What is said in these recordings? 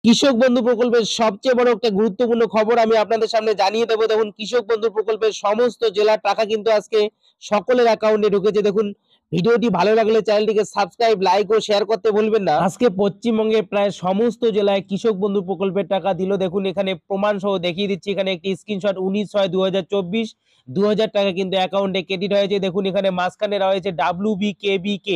কৃষক বন্ধু প্রকল্পের সবচেয়ে বড় একটা গুরুত্বপূর্ণ খবর আমি আপনাদের সামনে জানিয়ে দেবো। দেখুন, কৃষক বন্ধু প্রকল্পের সমস্ত জেলার টাকা কিন্তু আজকে সকলের অ্যাকাউন্টে ঢুকেছে। দেখুন, ভিডিওটি ভালো লাগলে চ্যানেলটিকে সাবস্ক্রাইব, লাইক ও শেয়ার করতে ভুলবেন না। আজকে পশ্চিমবঙ্গে প্রায় সমস্ত জেলায় কৃষক বন্ধু প্রকল্পের টাকা দিল। দেখুন, এখানে প্রমাণ সহ দেখিয়ে দিচ্ছি। এখানে একটি স্ক্রিনশট 19/6/2024 2000 টাকা কিন্তু অ্যাকাউন্টে ক্রেডিট হয়েছে। দেখুন, এখানে মাঝখানে রয়েছে WBKBK,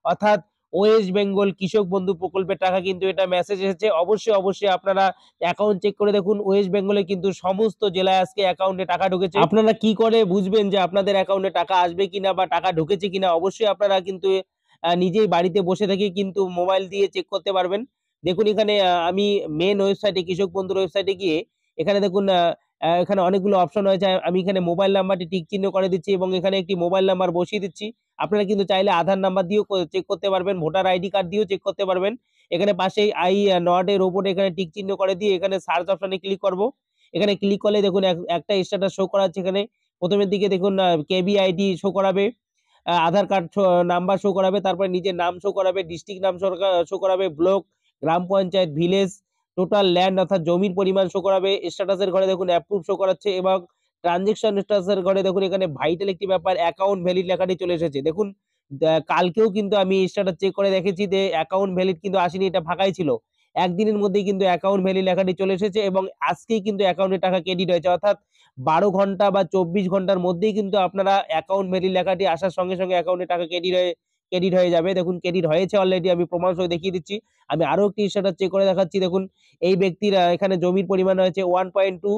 অর্থাৎ ওয়েস্ট বেঙ্গল কৃষক বন্ধু প্রকল্পের টাকা কিন্তু এটা মেসেজ এসেছে। অবশ্যই আপনারা অ্যাকাউন্ট চেক করে দেখুন। ওয়েস্ট বেঙ্গলে কিন্তু সমস্ত জেলায় আজকে অ্যাকাউন্টে টাকা ঢুকেছে। আপনারা কি করে বুঝবেন যে আপনাদের অ্যাকাউন্টে টাকা আসবে কিনা বা টাকা ঢুকেছে কিনা? অবশ্যই আপনারা কিন্তু নিজেই বাড়িতে বসে থেকে কিন্তু মোবাইল দিয়ে চেক করতে পারবেন। দেখুন, এখানে আমি মেইন ওয়েবসাইটে কৃষক বন্ধুর ওয়েবসাইটে গিয়ে এখানে দেখুন, এখানে অনেকগুলো অপশন রয়েছে। আমি এখানে মোবাইল নাম্বারটি টিক চিহ্ন করে দিচ্ছি এবং এখানে একটি মোবাইল নাম্বার বসিয়ে দিচ্ছি। আপনারা কিন্তু চাইলে আধার নাম্বার দিয়েও চেক করতে পারবেন, ভোটার আইডি কার্ড দিয়েও চেক করতে পারবেন। এখানে পাশেই আই নট এর উপরে এখানে টিক চিহ্ন করে দিয়ে এখানে সার্চ অপশনে ক্লিক করব। এখানে ক্লিক করলে দেখুন একটা স্ট্যাটাস শো করাচ্ছে এখানে। প্রথমের দিকে দেখুন কেবি আইডি শো করাবে, আধার কার্ড নাম্বার শো করাবে, তারপরে নিজের নাম শো করাবে, ডিস্ট্রিক্ট নাম শো করাবে, ব্লক, গ্রাম পঞ্চায়েত, ভিলেজ, টোটাল ল্যান্ড অর্থাৎ জমির পরিমাণ শো করাবে। স্ট্যাটাসের ঘরে দেখুন অ্যাপ্রুভ শো করাচ্ছে এবং ট্রানজেকশন স্ট্যাটাসের ঘরে দেখুন এখানে ভাইটাল একটি ব্যাপার অ্যাকাউন্ট ভ্যালিড লেখাটি চলে এসেছে। দেখুন, কালকেও কিন্তু আমি স্ট্যাটাস চেক করে দেখেছি যে অ্যাকাউন্ট ভ্যালিড কিন্তু আসেনি, এটা ফাঁকাই ছিল। একদিনের মধ্যেই কিন্তু অ্যাকাউন্ট ভ্যালিড লেখাটি চলে এসেছে এবং আজকেই কিন্তু অ্যাকাউন্টে টাকা ক্রেডিট হয়েছে। অর্থাৎ 12 ঘন্টা বা 24 ঘন্টার মধ্যেই কিন্তু আপনারা অ্যাকাউন্ট ভ্যালিড লেখাটি আসার সঙ্গে অ্যাকাউন্টে টাকা ক্রেডিট হয়ে যাবে। দেখুন, ক্রেডিট হয়েছে অলরেডি, আমি প্রমাণ সহ দেখিয়ে দিচ্ছি। আমি আরো একটি স্ট্যাটাস চেক করে দেখাচ্ছি। দেখুন, এই ব্যক্তির এখানে জমির পরিমাণ হয়েছে 1.2।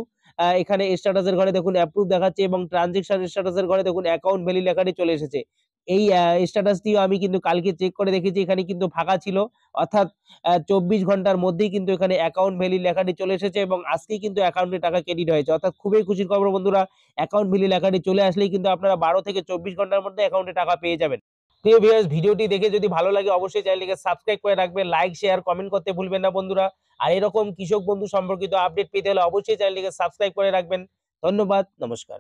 এখানে স্ট্যাটাসের ঘরে দেখুন অ্যাপ্রুভ দেখাচ্ছে এবং ট্রানজেকশন স্ট্যাটাসের ঘরে দেখুন অ্যাকাউন্ট ভ্যালিড লেখাটি চলে এসেছে। এই স্ট্যাটাসটিও আমি কিন্তু কালকে চেক করে দেখেছি, এখানে কিন্তু ফাঁকা ছিল। অর্থাৎ 24 ঘন্টার মধ্যেই কিন্তু এখানে অ্যাকাউন্ট ভ্যালিড লেখাটি চলে এসেছে এবং আজকেই কিন্তু অ্যাকাউন্টে টাকা ক্রেডিট হয়েছে। অর্থাৎ খুবই খুশির খবর বন্ধুরা। অ্যাকাউন্ট ভ্যালিড লেখাটি চলে আসলেই কিন্তু আপনারা 12 থেকে 24 ঘন্টার মধ্যে অ্যাকাউন্টে টাকা পেয়ে যাবেন। প্রিয় ভিউয়ার্স, ভিডিওটি দেখে যদি ভালো লাগে অবশ্যই চ্যানেলটিকে সাবস্ক্রাইব করে রাখবেন, লাইক, শেয়ার, কমেন্ট করতে ভুলবেন না বন্ধুরা। আর এরকম কৃষক বন্ধু সম্পর্কিত আপডেট পেতে হলে অবশ্যই চ্যানেলটিকে সাবস্ক্রাইব করে রাখবেন। ধন্যবাদ, নমস্কার।